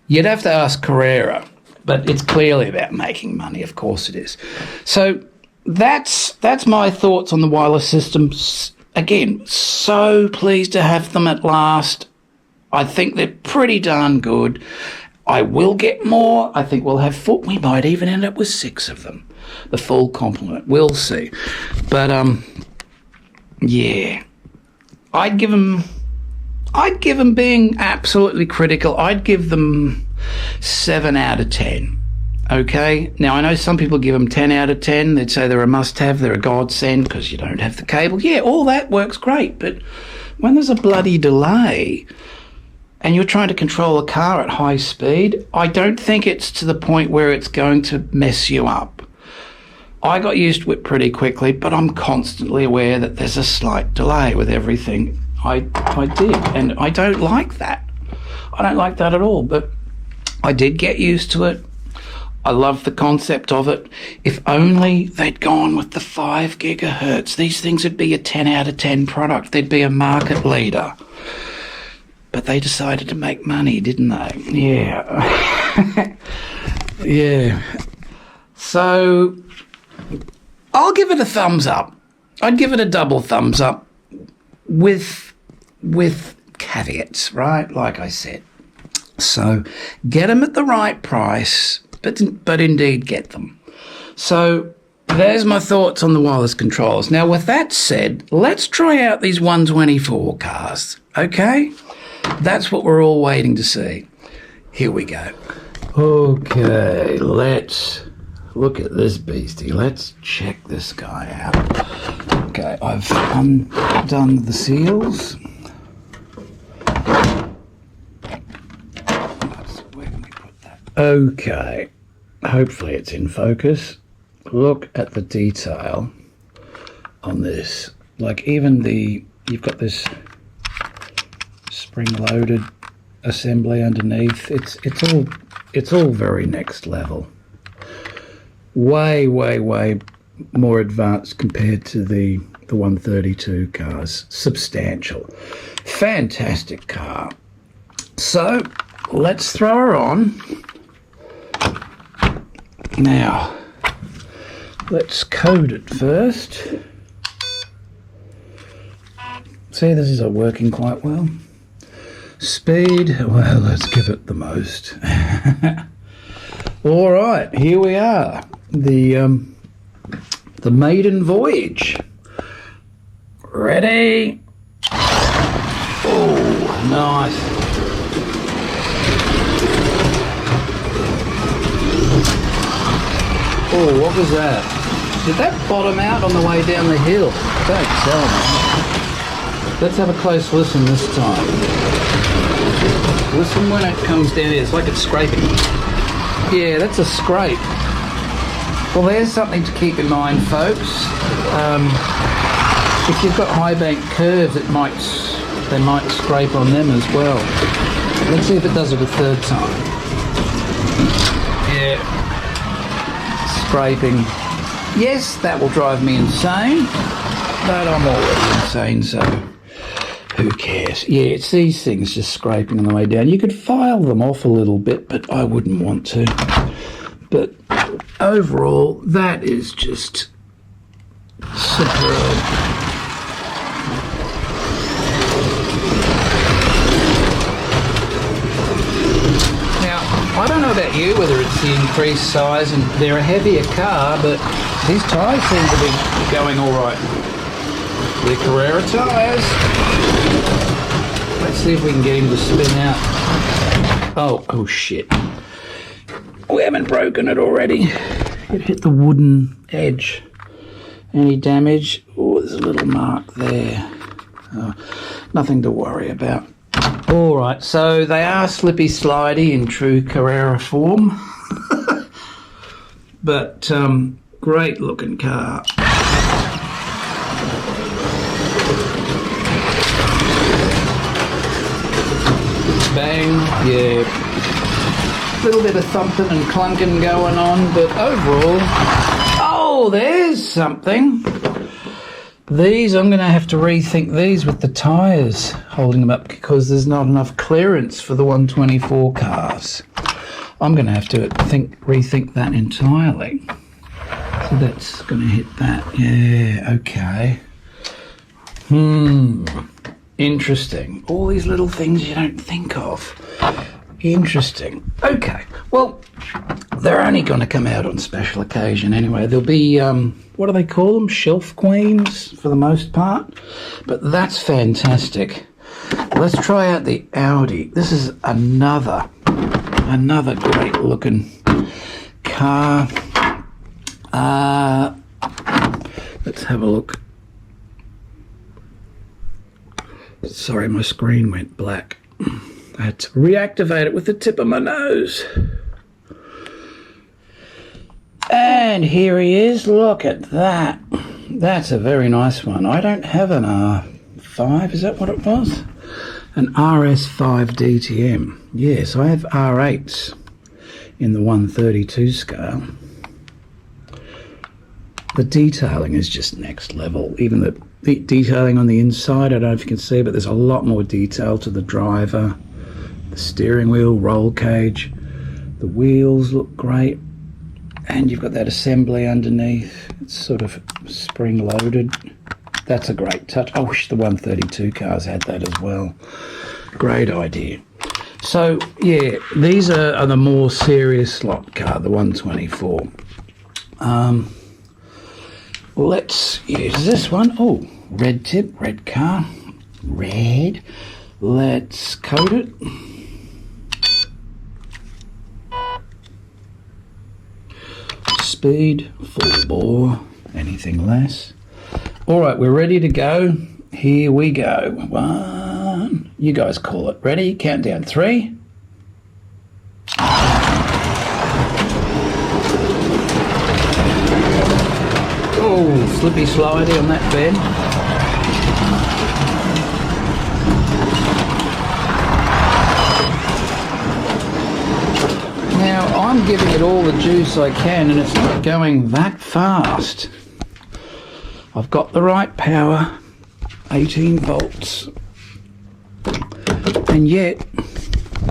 you'd have to ask Carrera, but it's clearly about making money. Of course it is. So that's my thoughts on the wireless systems. Again, so pleased to have them at last. I think they're pretty darn good. I will get more. I think we'll have we might even end up with 6 of them. The full complement. We'll see. But yeah, I'd give them I'd give them, being absolutely critical, I'd give them 7 out of 10. Okay? Now, I know some people give them 10 out of 10. They'd say they're a must-have, they're a godsend because you don't have the cable. Yeah, all that works great, but when there's a bloody delay and you're trying to control a car at high speed, I don't think it's to the point where it's going to mess you up. I got used to it pretty quickly, but I'm constantly aware that there's a slight delay with everything I did, and I don't like that. I don't like that at all, but I did get used to it. I love the concept of it. If only they'd gone with the 5 gigahertz, these things would be a 10 out of 10 product. They'd be a market leader. But they decided to make money, didn't they? Yeah. Yeah. So I'll give it a thumbs up. I'd give it a double thumbs up with caveats, right? Like I said. So get them at the right price, but indeed get them. So there's my thoughts on the wireless controls. Now, with that said, let's try out these 124 cars, okay? That's what we're all waiting to see. Here we go. Okay, let's look at this beastie. Let's check this guy out. Okay, I've undone the seals. Where can we put that? Okay, hopefully it's in focus. Look at the detail on this. Like, even you've got this spring-loaded assembly underneath. It's all very next level. Way more advanced compared to the 132 cars. Substantial. Fantastic car. So let's throw her on. Now, let's code it first. See, this is working quite well. Speed, well, let's give it the most. All right, here we are. The maiden voyage. Ready? Oh, nice. Oh, what was that? Did that bottom out on the way down the hill? Don't tell me. Let's have a close listen this time. Listen when it comes down here. It's like it's scraping. Yeah, that's a scrape. Well, there's something to keep in mind, folks. If you've got high bank curves, they might scrape on them as well. Let's see if it does it a third time. Yeah. Scraping. Yes, that will drive me insane, but I'm already insane, so who cares? Yeah, it's these things just scraping on the way down. You could file them off a little bit, but I wouldn't want to. But overall, that is just superb. Now, I don't know about you, whether it's the increased size, and they're a heavier car, but these tyres seem to be going all right. They're Carrera tyres. Let's see if we can get him to spin out. Oh shit. We haven't broken it already. It hit the wooden edge. Any damage? Oh, there's a little mark there. Oh, nothing to worry about. All right, so they are slippy slidey in true Carrera form. But great looking car. Bang, yeah. A little bit of thumping and clunking going on, but overall, oh, there's something. These, I'm going to have to rethink these with the tyres holding them up because there's not enough clearance for the 124 cars. I'm going to have to rethink that entirely. So that's going to hit that. Yeah, okay. Interesting. All these little things you don't think of. Interesting. Okay. Well, they're only going to come out on special occasion anyway. There'll be, what do they call them? Shelf queens for the most part. But that's fantastic. Let's try out the Audi. This is another great looking car. Let's have a look. Sorry, my screen went black. I had to reactivate it with the tip of my nose. And here he is. Look at that. That's a very nice one. I don't have an R5. Is that what it was? An RS5 DTM. Yes, I have R8s in the 132 scale. The detailing is just next level. Even the detailing on the inside, I don't know if you can see, but there's a lot more detail to the driver, the steering wheel, roll cage. The wheels look great. And you've got that assembly underneath. It's sort of spring loaded. That's a great touch. I wish the 132 cars had that as well. Great idea. So, yeah, these are the more serious slot car, the 124. Let's use this one. Oh, red tip, red car, red. Let's coat it. Speed, full bore, anything less. All right, we're ready to go. Here we go. 1, you guys call it. Ready? Count down. 3. Oh, slippy slidey on that bend. Now, I'm giving it all the juice I can and it's not going that fast. I've got the right power, 18 volts, and yet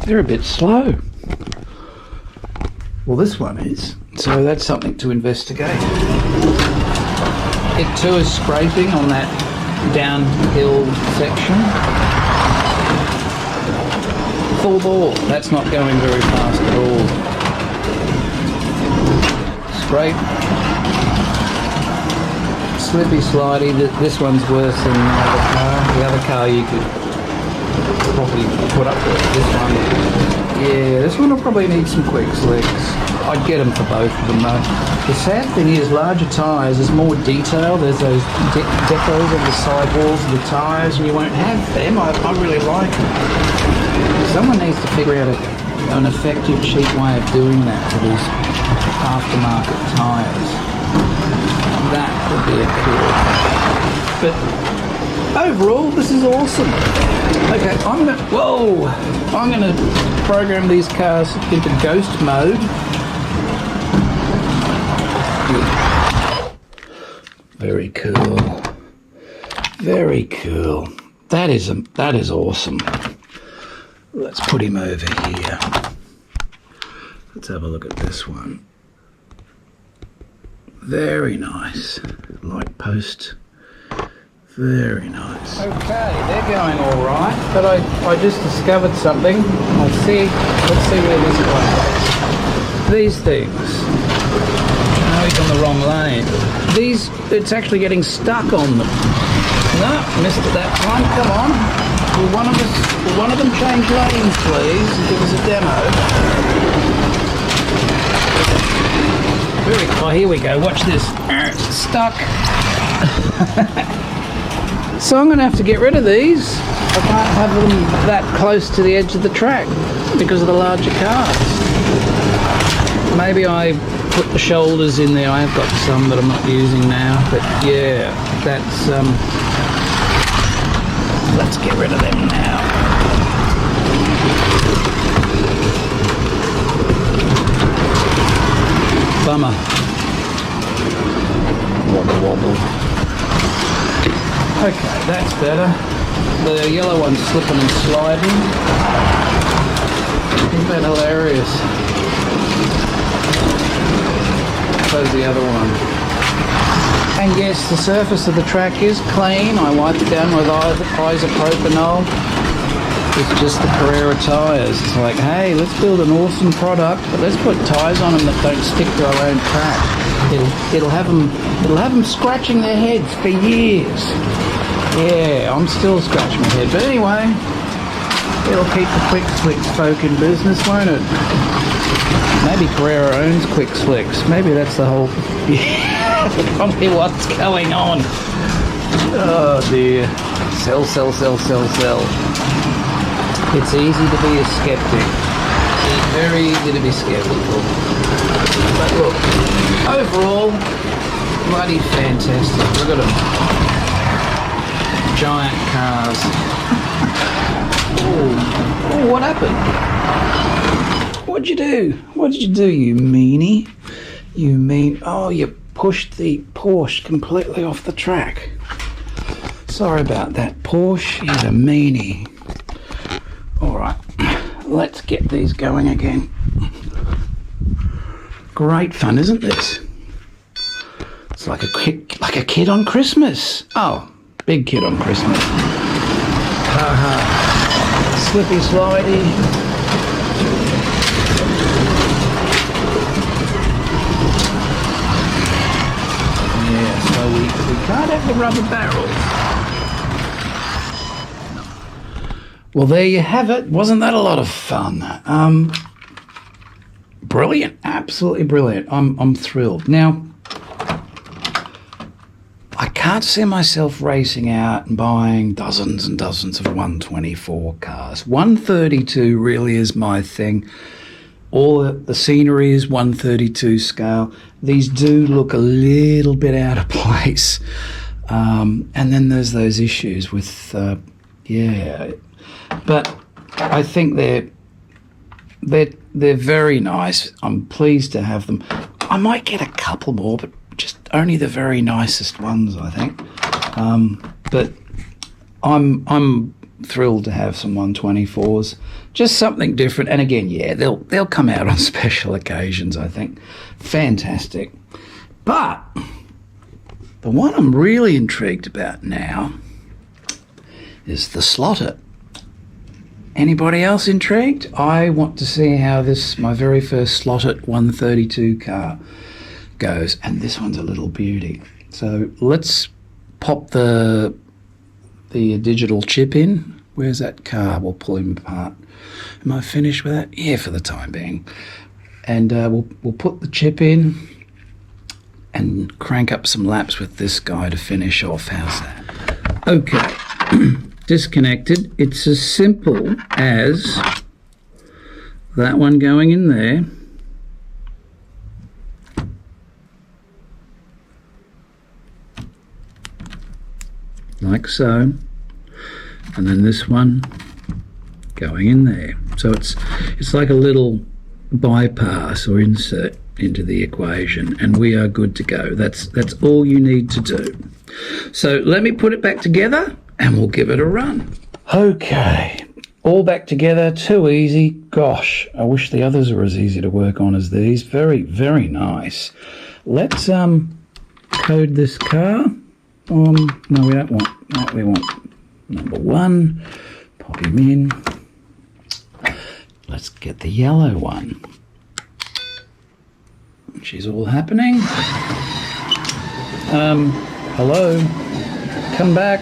they're a bit slow. Well, this one is, so that's something to investigate. It too is scraping on that downhill section. Full bore, that's not going very fast at all. Scrape. Slippy slidey, this one's worse than the other car. The other car you could probably put up with. This one, yeah, this one will probably need some quick slicks. I'd get them for both of them though. The sad thing is, larger tyres, there's more detail. There's those decals on the sidewalls of the tyres, and you won't have them. I really like them. Someone needs to figure out an effective, cheap way of doing that for these aftermarket tyres. That would be a cool. But overall, this is awesome. Okay, I'm gonna program these cars into ghost mode. Very cool. Very cool. That is awesome. Let's put him over here. Let's have a look at this one. Very nice. Light post. Very nice. Okay, they're going all right, but I just discovered something. Let's see where this goes. These things. Oh, he's on the wrong lane. It's actually getting stuck on them. No, missed it that time. Come on. Will one of them change lanes, please, and give us a demo? Oh, here we go. Watch this. Stuck. So I'm going to have to get rid of these. I can't have them that close to the edge of the track because of the larger cars. Maybe I put the shoulders in there. I have got some that I'm not using now, but yeah, that's let's get rid of them now. Bummer. Wobble. Okay, that's better. The yellow one's slipping and sliding. Isn't that hilarious? So's the other one. And yes, the surface of the track is clean. I wiped it down with isopropanol. It's just the Carrera tyres. It's like, hey, let's build an awesome product, but let's put tyres on them that don't stick to our own track. It'll have them scratching their heads for years. Yeah, I'm still scratching my head. But anyway, it'll keep the Quick Slicks folk in business, won't it? Maybe Carrera owns Quick Slicks. Maybe that's the whole... probably what's going on. Oh dear. Sell, sell, sell, sell, sell. It's easy to be a skeptic. It's very easy to be skeptical. But look, overall, bloody fantastic. Look at them. Giant cars. Oh, what happened? What'd you do? What did you do, you meanie? You mean... Oh, you pushed the Porsche completely off the track. Sorry about that, Porsche. You're a meanie. Alright, let's get these going again. Great fun, isn't this? It's like a kid on Christmas. Oh, big kid on Christmas. Slippy slidey. Yeah, so we can't have the rubber barrels. Well, there you have it. Wasn't that a lot of fun? Brilliant, absolutely brilliant. I'm thrilled. Now, I can't see myself racing out and buying dozens and dozens of 124 cars. 132 really is my thing. All the scenery is 132 scale. These do look a little bit out of place. And then there's those issues with, yeah. But I think they're very nice. I'm pleased to have them. I might get a couple more, but just only the very nicest ones, I think. But I'm thrilled to have some 124s. Just something different. And again, yeah, they'll come out on special occasions, I think. Fantastic. But the one I'm really intrigued about now is the Slot.it. Anybody else intrigued? I want to see how my very first Slot.it 132 car goes. And this one's a little beauty. So let's pop the digital chip in. Where's that car? We'll pull him apart. Am I finished with that? Yeah, for the time being. And we'll put the chip in and crank up some laps with this guy to finish off. How's that? Okay. Disconnected. It's as simple as that one going in there. Like so. And then this one going in there. So it's like a little bypass or insert into the equation, and we are good to go. That's all you need to do. So let me put it back together and we'll give it a run. Okay, all back together, too easy. Gosh, I wish the others were as easy to work on as these. Very, very nice. Let's code this car. No, we don't want that. We want number one. Pop him in. Let's get the yellow one. She's all happening. Hello. Come back.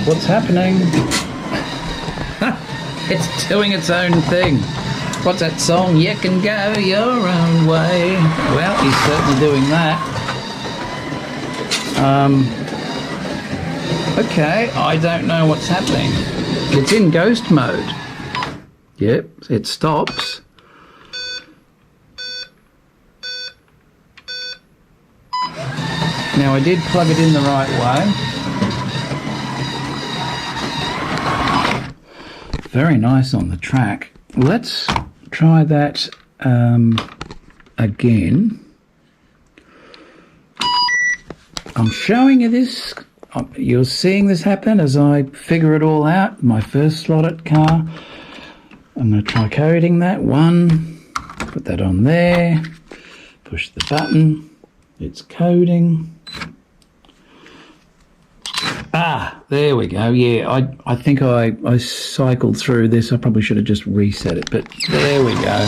What's happening? It's doing its own thing. What's that song? You can go your own way. Well, he's certainly doing that. Okay, I don't know what's happening. It's in ghost mode. Yep, it stops. Now I did plug it in the right way. Very nice on the track. Let's try that again. I'm showing you this. You're seeing this happen as I figure it all out. My first Slot.it car. I'm going to try coding that one. Put that on there. Push the button. It's coding. There we go. Yeah, I think I cycled through this. I probably should have just reset it, but there we go.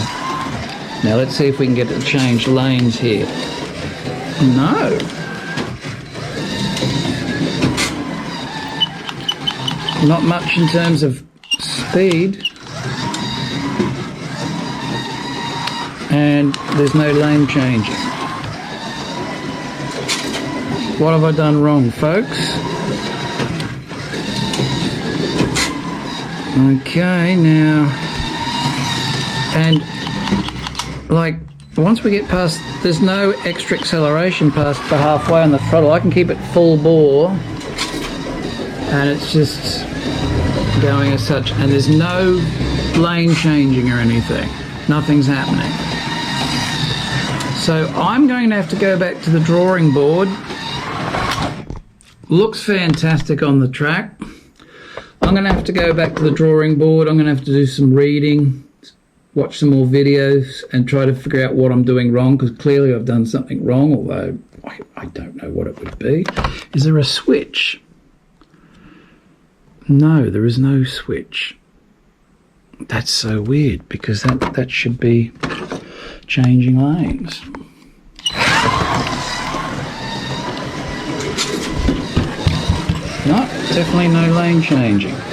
Now let's see if we can get it to change lanes here. No. Not much in terms of speed. And there's no lane changing. What have I done wrong, folks? Okay, now, and like once we get past, there's no extra acceleration past the halfway on the throttle. I can keep it full bore, and it's just going as such, and there's no lane changing or anything. Nothing's happening. So I'm going to have to go back to the drawing board. Looks fantastic on the track. I'm going to have to go back to the drawing board. I'm going to have to do some reading, watch some more videos, and try to figure out what I'm doing wrong, because clearly I've done something wrong, although I don't know what it would be. Is there a switch? No, there is no switch. That's so weird, because that should be changing lanes. No, definitely no lane changing. Okay.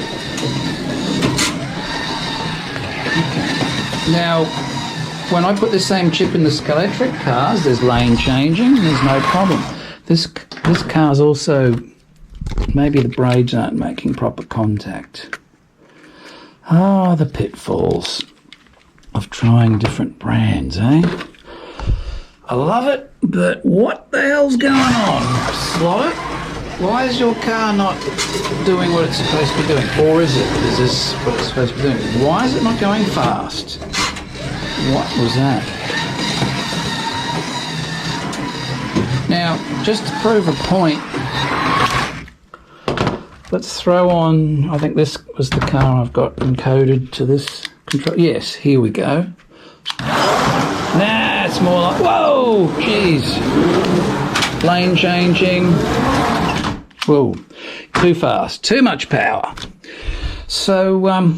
Now, when I put the same chip in the electric cars, there's lane changing, there's no problem. This car's also, maybe the braids aren't making proper contact. Ah, the pitfalls of trying different brands, eh? I love it, but what the hell's going on? Slot.it? Why is your car not doing what it's supposed to be doing? Or is it? Is this what it's supposed to be doing? Why is it not going fast? What was that? Now, just to prove a point, let's throw on, I think this was the car I've got encoded to this control. Yes, here we go. Nah, it's more like, whoa, jeez. Lane changing. Whoa, too fast, too much power. So,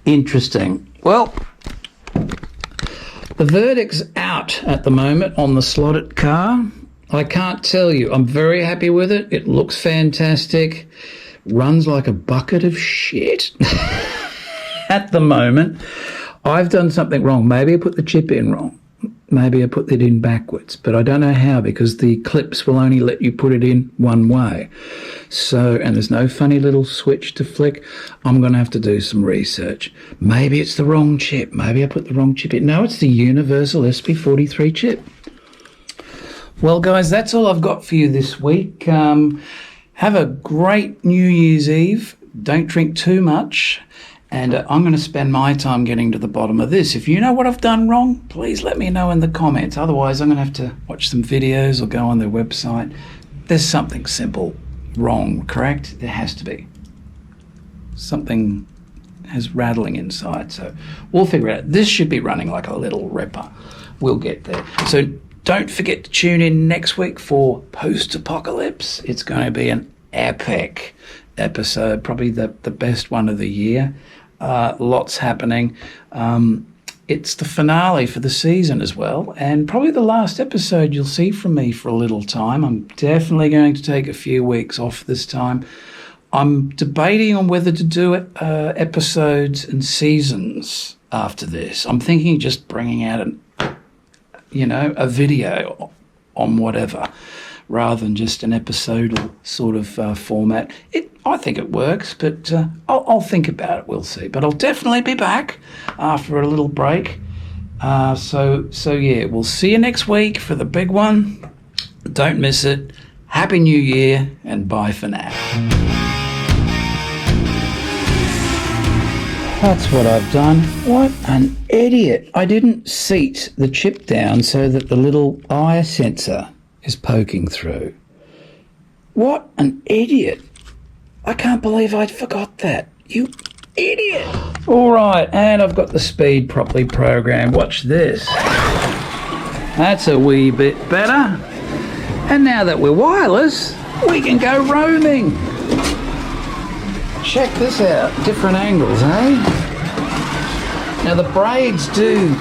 interesting. Well, the verdict's out at the moment on the Slot.it car. I can't tell you. I'm very happy with it. It looks fantastic. Runs like a bucket of shit at the moment. I've done something wrong. Maybe I put the chip in wrong. Maybe I put it in backwards, but I don't know how, because the clips will only let you put it in one way. So, and there's no funny little switch to flick. I'm going to have to do some research. Maybe it's the wrong chip. Maybe I put the wrong chip in. No, it's the universal SP43 chip. Well, guys, that's all I've got for you this week. Have a great New Year's Eve. Don't drink too much. And I'm going to spend my time getting to the bottom of this. If you know what I've done wrong, please let me know in the comments. Otherwise, I'm going to have to watch some videos or go on their website. There's something simple wrong, correct? There has to be. Something has rattling inside. So we'll figure it out. This should be running like a little ripper. We'll get there. So don't forget to tune in next week for Post-Apocalypse. It's going to be an epic episode, probably the best one of the year. Lots happening. It's the finale for the season as well, and probably the last episode you'll see from me for a little time. I'm definitely going to take a few weeks off this time. I'm debating on whether to do episodes and seasons after this. I'm thinking just bringing out a video on whatever, rather than just an episodal sort of format. I think it works, but I'll think about it. We'll see. But I'll definitely be back after a little break. So yeah, we'll see you next week for the big one. Don't miss it. Happy New Year, and bye for now. That's what I've done. What an idiot. I didn't seat the chip down so that the little eye sensor is poking through. What an idiot. I can't believe I'd forgot that. You idiot. All right, and I've got the speed properly programmed. Watch this. That's a wee bit better. And now that we're wireless, we can go roaming. Check this out. Different angles, eh? Now the braids do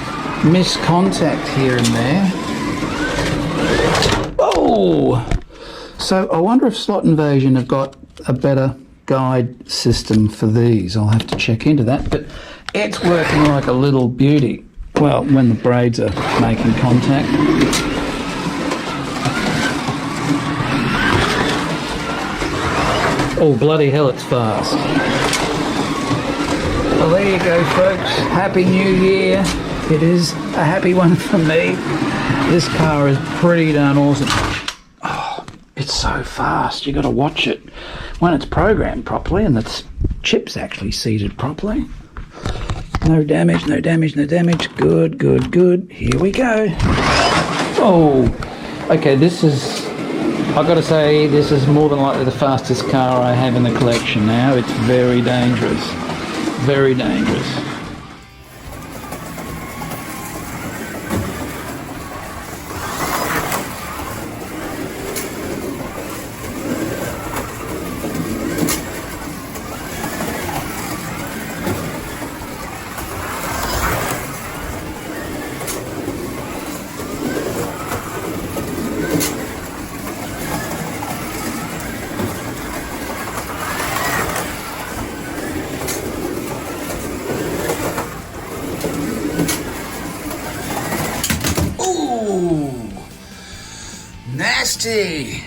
miss contact here and there. Oh! So I wonder if Slot Invasion have got a better guide system for these. I'll have to check into that, but it's working like a little beauty. Well, when the braids are making contact. Oh, bloody hell, it's fast. Well, there you go, folks. Happy New Year. It is a happy one for me. This car is pretty darn awesome. Oh, it's so fast. You got to watch it when it's programmed properly and the chip's actually seated properly. No damage, no damage, no damage. Good, good, good. Here we go. Oh, okay, this is... I've got to say, this is more than likely the fastest car I have in the collection now. It's very dangerous. Very dangerous. Nasty!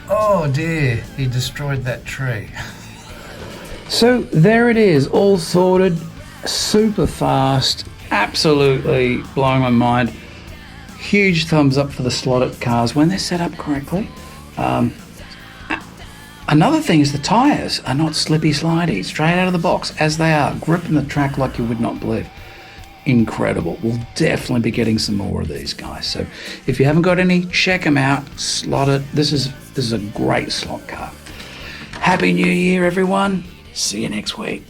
Oh dear, he destroyed that tree. So there it is, all sorted, super fast, absolutely blowing my mind. Huge thumbs up for the Slot.it cars when they're set up correctly. Another thing is the tyres are not slippy slidey, straight out of the box as they are, gripping the track like you would not believe. Incredible. We'll definitely be getting some more of these guys. So if you haven't got any, check them out. Slot.it. This is a great slot car. Happy New Year, everyone. See you next week.